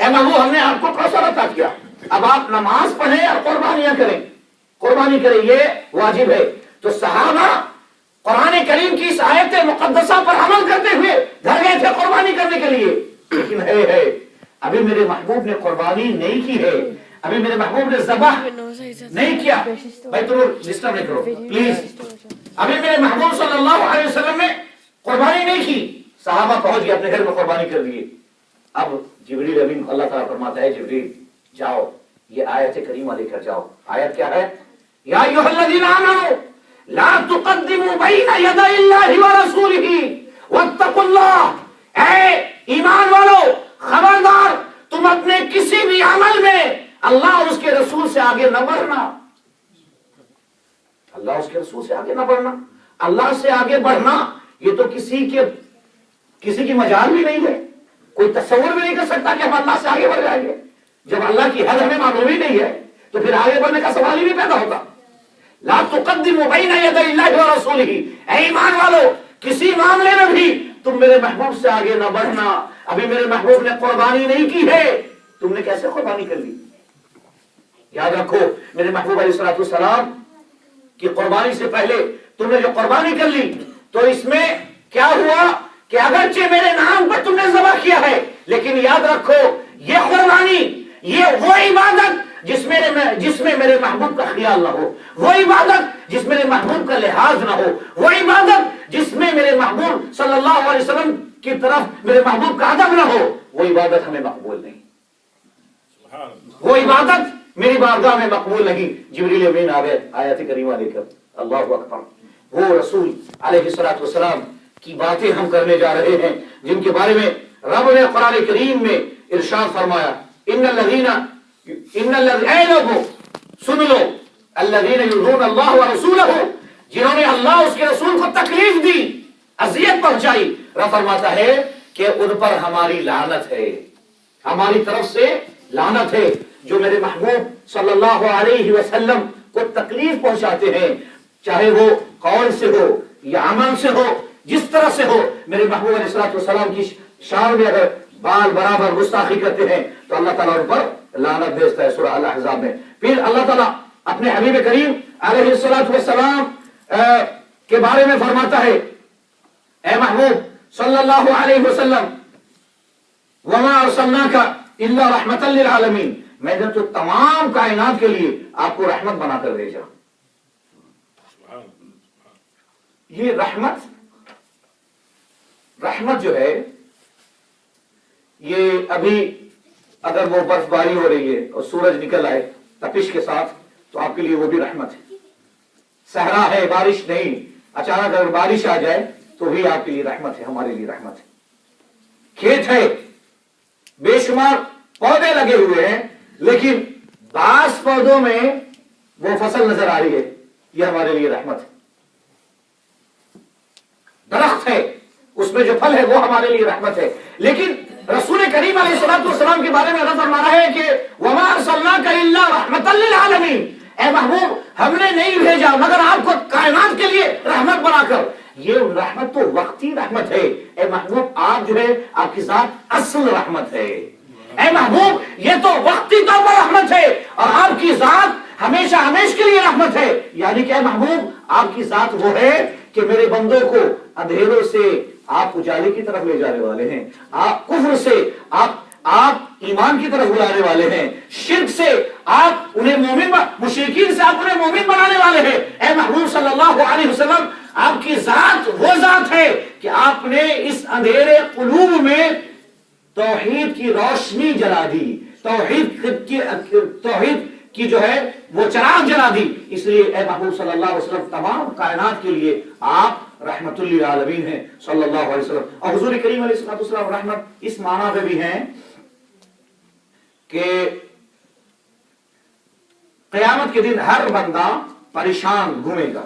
اے محبوب ہم نے آپ کو کوثر عطا کیا، اب آپ نماز پڑھیں اور قربانیاں کریں، قربانی کریں، یہ واجب ہے۔ تو صحابہ قرآن کریم کی اس آیت مقدسہ پر عمل کرتے ہوئے گھر گئے تھے قربانی کرنے کے لیے، لیکن ہے ابھی میرے محبوب نے قربانی نہیں کی ہے، ابھی میرے محبوب نے ذبح نہیں کیا۔ بھائی تم ڈسٹرب نہیں کرو پلیز۔ ابھی میرے محبوب صلی اللہ علیہ وسلم نے قربانی نہیں کی، صحابہ پہنچ گئے اپنے گھر میں قربانی کر دیے۔ اب جبریل امین اللہ تعالیٰ فرماتا ہے جبریل جاؤ یہ آیت کریمہ لے کر جاؤ۔ آیت کیا ہے؟ یا ایھا الذین آمنوا لا تقدموا بین یدی اللہ ورسولہ واتقوا اللہ۔ اے ایمان والو خبردار تم اپنے کسی بھی عمل میں اللہ اور اس کے رسول سے آگے نہ بڑھنا، اللہ اس کے رسول سے آگے نہ بڑھنا۔ اللہ سے آگے بڑھنا یہ تو کسی کی مجال بھی نہیں ہے، کوئی تصور بھی نہیں کر سکتا کہ ہم اللہ سے آگے بڑھ جائیں گے۔ جب اللہ کی حد ہمیں معلوم ہی نہیں ہے تو پھر آگے بڑھنے کا سوال ہی نہیں پیدا ہوتا۔ لا تقدموا بین یدی اللہ ورسولہ، اے ایمان والو کسی معاملے میں بھی تم میرے محبوب سے آگے نہ بڑھنا۔ ابھی میرے محبوب نے قربانی نہیں کی ہے، تم نے کیسے قربانی کر لی؟ یاد رکھو میرے محبوب علیہ الصلوۃ والسلام کی قربانی سے پہلے تم نے جو قربانی کر لی تو اس میں کیا ہوا کہ اگرچہ میرے نام پر تم نے ذبح کیا ہے، لیکن یاد رکھو یہ قربانی، یہ وہ عبادت جس میں میرے محبوب کا خیال نہ ہو، وہ عبادت جس میں میرے محبوب کا لحاظ نہ ہو، وہ عبادت جس میں میرے محبوب صلی اللہ علیہ وسلم کی طرف میرے محبوب کا ادب نہ ہو، وہ عبادت ہمیں مقبول نہیں، وہ عبادت میری بارگاہ میں مقبول نہیں۔ جبریل امین آ گئے آیت کریمہ لے کر، اللہ اکبر۔ وہ رسول علیہ الصلوۃ والسلام کی باتیں ہم کرنے جا رہے ہیں جن کے بارے میں رب نے قرآن کریم میں ارشاد فرمایا، اے لوگوں سن لو الذین یؤذون اللہ ورسولہ، جنہوں نے اللہ اس کے رسول کو تکلیف دی، اذیت پہنچائی، رب فرماتا ہے کہ ان پر ہماری لعنت ہے، ہماری طرف سے لعنت ہے۔ جو میرے محبوب صلی اللہ علیہ وسلم کو تکلیف پہنچاتے ہیں، چاہے وہ قول سے ہو یا عمل سے ہو، جس طرح سے ہو، میرے محبوب علیہ الصلوۃ والسلام کی شان میں اگر بال برابر گستاخی کرتے ہیں تو اللہ تعالیٰ ان پر لعنت بھیجتا ہے سورہ الاحزاب میں۔ پھر اللہ تعالیٰ اپنے حبیب کریم علیہ الصلوۃ والسلام کے بارے میں فرماتا ہے، اے محبوب صلی اللہ علیہ وسلم وما ارسلناک الا رحمۃ للعالمین، میں نے تو تمام کائنات کے لیے آپ کو رحمت بنا کر بھیجا۔ یہ رحمت جو ہے یہ ابھی اگر وہ برف باری ہو رہی ہے اور سورج نکل آئے تپش کے ساتھ تو آپ کے لیے وہ بھی رحمت ہے۔ صحرا ہے، بارش نہیں، اچانک اگر بارش آ جائے تو بھی آپ کے لیے رحمت ہے، ہمارے لیے رحمت ہے۔ کھیت ہے، بے شمار پودے لگے ہوئے ہیں، لیکن بعض پودوں میں وہ فصل نظر آ رہی ہے، یہ ہمارے لیے رحمت ہے۔ درخت ہے، اس میں جو پھل ہے وہ ہمارے لیے رحمت ہے۔ لیکن رسول کریم علیہ الصلوۃ والسلام کے بارے میں اللہ فرما رہا ہے کہ وما ارسلناک الا رحمۃ للعالمین، اے محبوب ہم نے نہیں بھیجا مگر آپ کو کائنات کے لیے رحمت بنا کر۔ یہ رحمت تو وقتی رحمت ہے، اے محبوب آپ جو ہے آپ کی ذات اصل رحمت ہے۔ اے محبوب یہ تو وقتی طور پر رحمت ہے اور آپ کی ذات ہمیشہ ہمیشہ کے لیے رحمت ہے۔ یعنی کہ اے محبوب آپ کی ذات وہ ہے کہ میرے بندوں کو اندھیروں سے آپ اجالے کی طرف لے جانے والے ہیں، آپ کفر سے آپ ایمان کی طرف بلانے والے ہیں، شرک سے آپ انہیں مومن، مشرکین سے آپ انہیں مومن بنانے والے ہیں۔ اے محبوب صلی اللہ علیہ وسلم آپ کی ذات وہ ذات ہے کہ آپ نے اس اندھیرے قلوب میں توحید کی روشنی جلا دی، توحید کی جو ہے وہ چراغ جلا دی۔ اس لیے اے محبوب صلی اللہ علیہ وسلم تمام کائنات کے لیے آپ رحمت للعالمین ہیں صلی اللہ علیہ وسلم۔ اور حضور کریم علیہ السلام رحمت اس معنی پہ بھی ہیں کہ قیامت کے دن ہر بندہ پریشان گھومے گا،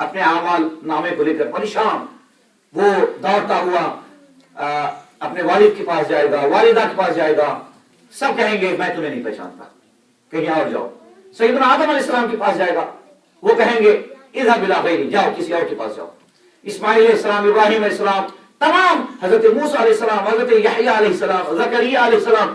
اپنے اعمال نامے کو لے کر پریشان، وہ دوڑتا ہوا اپنے والد کے پاس جائے گا، والدہ کے پاس جائے گا، سب کہیں گے میں تمہیں نہیں پہچانتا، کہیں اور جاؤ۔ سیدنا آدم علیہ السلام کے پاس جائے گا، وہ کہیں گے اذهب الى غیری، جاؤ کسی اور کے پاس جاؤ۔ اسماعیل علیہ السلام، ابراہیم علیہ السلام، تمام حضرت موسیٰ علیہ السلام، حضرت یحییٰ علیہ السلام، زکریا علیہ السلام،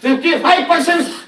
55%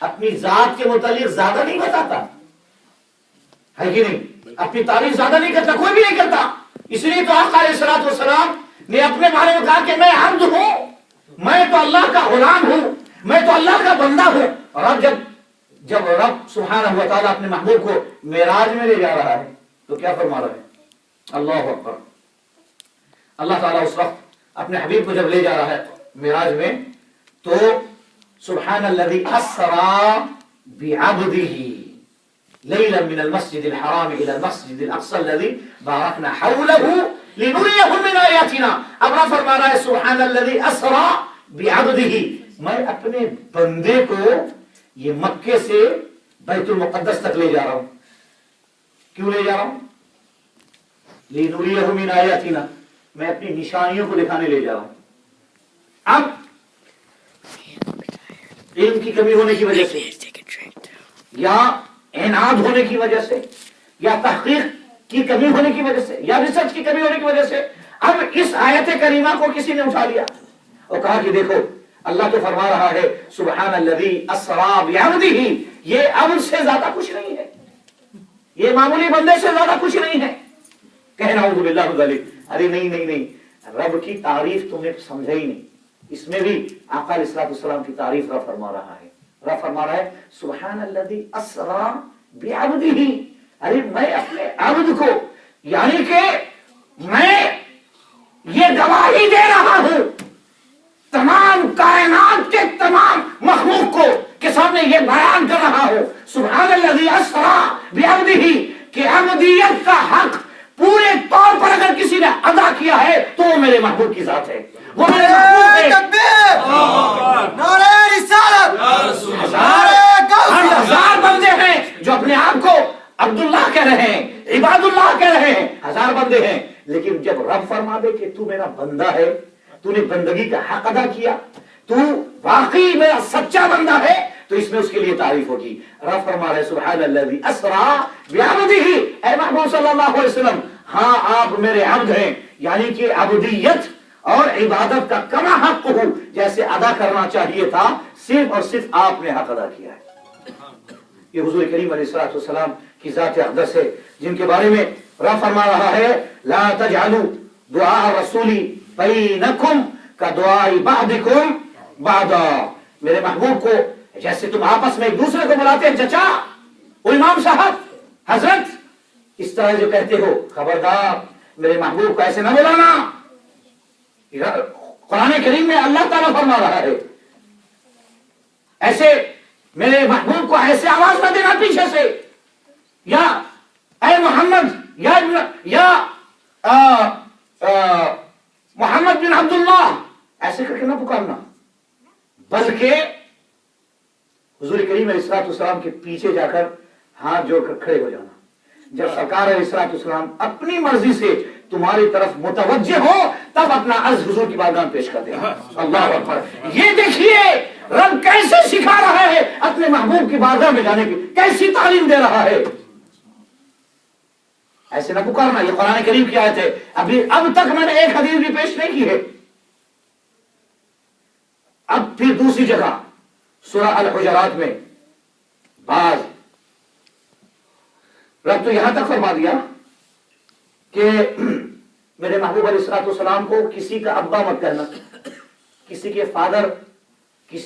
اپنی ذات کے متعلق زیادہ نہیں بتاتا ہے کہ نہیں، اپنی تعریف زیادہ نہیں کرتا، کوئی بھی نہیں کرتا. اس لیے تو آقا علیہ الصلوۃ والسلام نے اپنے بارے میں کہا کہ میں عبد ہوں، میں تو اللہ کا غلام ہوں، میں تو اللہ کا بندہ ہوں. اور اب جب رب سبحانہ و تعالیٰ اپنے محبوب کو معراج میں لے جا رہا ہے تو کیا فرما رہا ہے؟ اللہ اکبر. اللہ تعالیٰ اس وقت اپنے حبیب کو جب لے جا رہا ہے معراج میں تو سبحان الذی اسری بعبدہ لیلا من المسجد الحرام الى المسجد الاقصى الذي باركنا حوله لنريه من آیاتنا. اب رب فرما رہا ہے سبحان الذی اسری بعبدہ، میں اپنے بندے کو یہ مکے سے بیت المقدس تک لے جا رہا ہوں. کیوں لے جا رہا ہوں؟ لنریہ من آیاتنا، میں اپنی نشانیوں کو دکھانے لے جا رہا ہوں. اب علم کی کمی ہونے کی وجہ سے یا اعناد ہونے کی وجہ سے یا تحقیق کی کمی ہونے کی وجہ سے یا ریسرچ کی کمی ہونے کی وجہ سے اب اس آیت کریمہ کو کسی نے اٹھا لیا اور کہا کہ دیکھو اللہ تو فرما رہا ہے سبحان الذی اسری بعبدہ، یہ عبد سے زیادہ کچھ نہیں ہے، یہ معمولی بندے سے زیادہ کچھ نہیں ہے. کہنا اعوذ باللہ من ذلک. ارے نہیں، رب کی تعریف تم نے سمجھا ہی نہیں. اس میں بھی آقا علیہ الصلوۃ والسلام کی تعریف رب فرما رہا ہے. رب فرما رہا ہے سبحان الذی اسری بعبدہ. ارے میں اپنے عبد کو، یعنی کہ میں یہ گواہی دے رہا ہوں تمام کائنات کے تمام مخلوق کو کے سامنے یہ بیان کر رہا ہوں سبحان الذی اسری بعبدہ کہ عبدیت کا حق پورے طور پر اگر کسی نے ادا کیا ہے تو وہ میرے محبوب کی ذات ہے، وہ میرے محبوب ہے. تکبیر، نعرہ رسالت، نعرہ ہزار بندے ہیں جو اپنے آپ کو عبداللہ کہہ رہے ہیں، عباد اللہ کہہ رہے ہیں، ہزار بندے ہیں، لیکن جب رب فرما دے کہ تو میرا بندہ ہے، تو نے بندگی کا حق ادا کیا، تو واقعی میرا سچا بندہ ہے، تو اس میں اس کے لیے تعریف ہوگی. رب فرما رہے سبحان الذی اسری بعبدہ. اے محبوب صلی اللہ علیہ وسلم، ہاں آپ میرے عبد ہیں، یعنی کہ عبودیت اور عبادت کا کما حق ہو جیسے ادا کرنا چاہیے تھا، صرف اور صرف آپ نے حق ادا کیا ہے. یہ حضور کریم علیہ الصلوۃ والسلام کی ذات اقدس ہے جن کے بارے میں رب فرما رہا ہے لا تجعلوا دعاء الرسول بینکم کدعاء بعضکم بعضا. میرے محبوب کو جیسے تم آپس میں ایک دوسرے کو بلاتے ہیں چچا، وہ امام صاحب، حضرت، اس طرح جو کہتے ہو خبردار میرے محبوب کو ایسے نہ بلانا. قرآن کریم میں اللہ تعالیٰ فرما رہا ہے ایسے میرے محبوب کو ایسے آواز نہ دینا پیچھے سے، یا اے محمد یا محمد بن عبداللہ، ایسے کر کے نہ پکارنا، بلکہ حضور کریم علیہ الصلوۃ والسلام کے پیچھے جا کر ہاتھ جوڑ کر کھڑے ہو جانا. جب سرکار علیہ الصلوۃ والسلام اپنی مرضی سے تمہاری طرف متوجہ ہو تب اپنا عرض حضور کی بارگاہ میں پیش کر دینا. اللہ اکبر. یہ دیکھیے رب کیسے سکھا رہا ہے اپنے محبوب کی بارگاہ میں جانے کی، کیسی تعلیم دے رہا ہے. ایسے نہ پکارنا، یہ قرآن کریم کی آیت ہے. اب تک میں نے ایک حدیث بھی پیش نہیں کی ہے. اب پھر دوسری جگہ سورہ الحجرات میں بعض رب تو یہاں تک فرما دیا کہ میرے محبوب علیہ الصلوۃ والسلام کو کسی کا ابا مت کہنا، کسی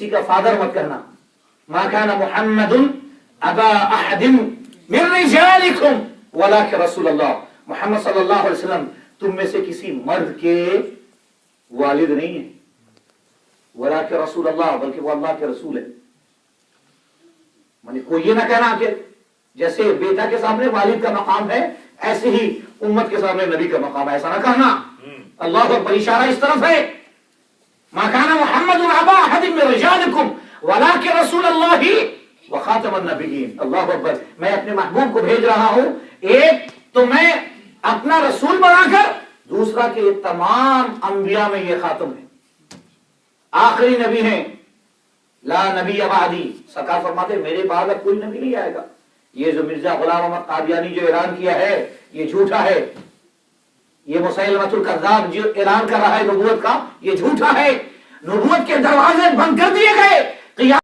کا فادر مت کہنا. ما کان محمد ابا احد من رجالکم ولکن رسول اللہ. محمد صلی اللہ علیہ وسلم تم میں سے کسی مرد کے والد نہیں ہے، ولکن رسول اللہ، بلکہ وہ اللہ کے رسول ہے. یعنی کوئی یہ نہ کہنا کہ جیسے بیٹا کے سامنے والد کا مقام ہے ایسے ہی امت کے سامنے نبی کا مقام ہے، ایسا نہ کہنا. اللہ اکبر. اشارہ اس طرف ہے ما کان محمد ابا احد من رجالکم ولکن رسول اللہ وخاتم النبیین. اللہ اکبر. میں اپنے محبوب کو بھیج رہا ہوں، ایک تو میں اپنا رسول بنا کر، دوسرا کہ تمام انبیاء میں یہ خاتم ہے، آخری نبی ہیں. لا نبی بعدی. سرکار فرماتے میرے بعد اب کوئی نبی نہیں آئے گا. یہ جو مرزا غلام احمد قادیانی جو اعلان کیا ہے یہ جھوٹا ہے. یہ مسیلمۃ الکذاب جو اعلان کر رہا ہے نبوت کا یہ جھوٹا ہے. نبوت کے دروازے بند کر دیے گئے.